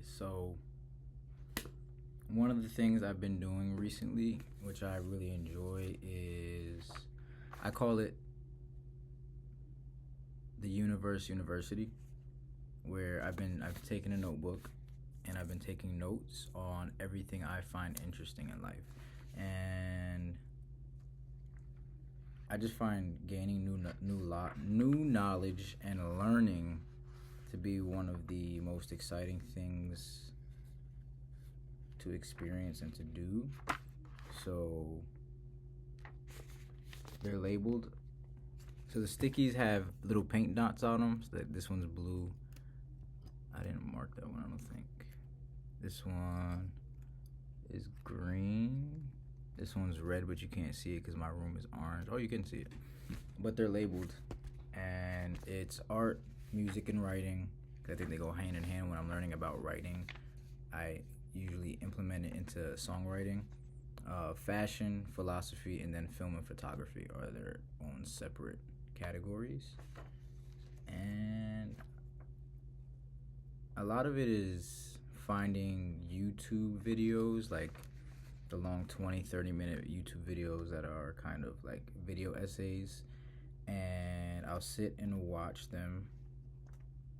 So one of the things I've been doing recently, which I really enjoy, is I call it the Universe University, where I've taken a notebook and I've been taking notes on everything I find interesting in life. And I just find gaining new knowledge and learning to be one of the most exciting things to experience and to do. So they're labeled. So the stickies have little paint dots on them. So that this one's blue. I didn't mark that one, I don't think. This one is green. This one's red, but you can't see it because my room is orange. Oh, you can see it. But they're labeled. And it's art, music, and writing. I think they go hand in hand. When I'm learning about writing, I usually implement it into songwriting. Fashion, philosophy, and then film and photography are their own separate categories. And a lot of it is finding YouTube videos, like the long 20-30 minute YouTube videos that are kind of like video essays, and I'll sit and watch them.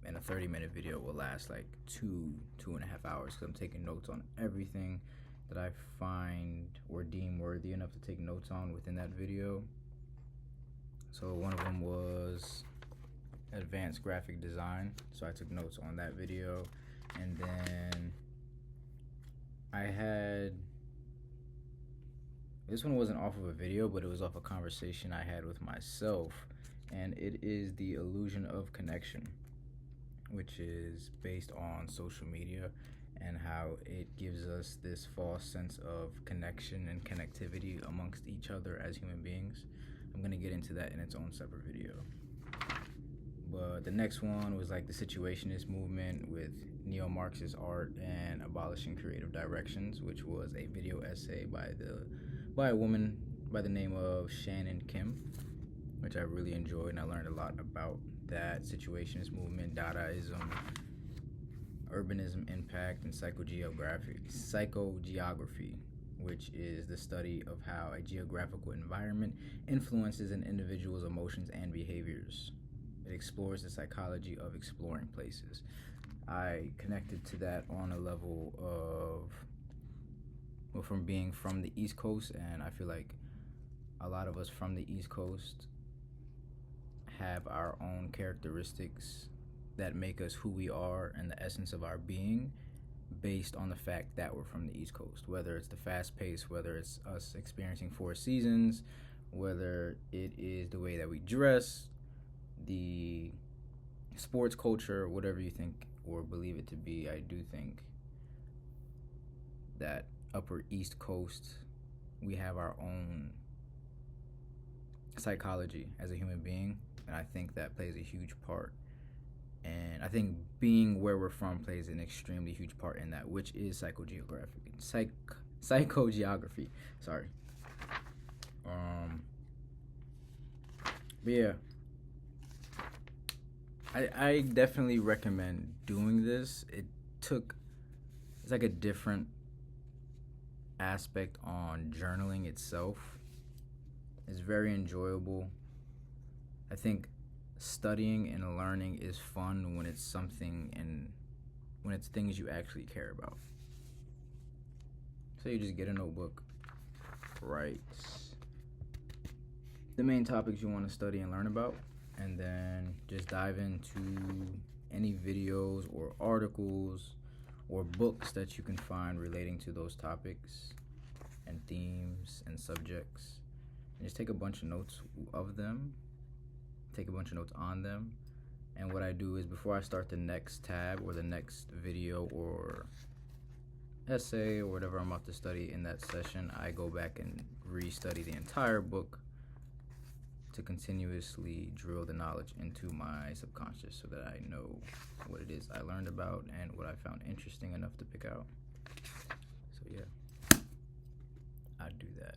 And a 30-minute video will last like 2.5 hours because I'm taking notes on everything that I find or deem worthy enough to take notes on within that video. So one of them was advanced graphic design, so I took notes on that video. And then this one wasn't off of a video, but it was off a conversation I had with myself, and it is the illusion of connection, which is based on social media and how it gives us this false sense of connection and connectivity amongst each other as human beings. I'm gonna get into that in its own separate video. But the next one was like the situationist movement with neo-Marxist art and abolishing creative directions, which was a video essay by a woman by the name of Shannon Kim, which I really enjoyed, and I learned a lot about that situationist movement, Dadaism, urbanism impact, and psychogeography, which is the study of how a geographical environment influences an individual's emotions and behaviors. It explores the psychology of exploring places. I connected to that on a level of, well, from being from the East Coast, and I feel like a lot of us from the East Coast have our own characteristics that make us who we are and the essence of our being based on the fact that we're from the East Coast. Whether it's the fast pace, whether it's us experiencing 4 seasons, whether it is the way that we dress, the sports culture, whatever you think or believe it to be. I do think that upper East Coast, we have our own psychology as a human being, and I think that plays a huge part. And I think being where we're from plays an extremely huge part in that, which is psychogeography. Sorry. But yeah, I definitely recommend doing this. It's like a different aspect on journaling itself. It's very enjoyable. I think studying and learning is fun when it's something and when it's things you actually care about. So you just get a notebook, write the main topics you want to study and learn about, and then just dive into any videos or articles or books that you can find relating to those topics and themes and subjects, and just take a bunch of notes of them, take a bunch of notes on them. And what I do is, before I start the next tab or the next video or essay or whatever I'm about to study in that session, I go back and re-study the entire book to continuously drill the knowledge into my subconscious so that I know what it is I learned about and what I found interesting enough to pick out. So yeah, I do that.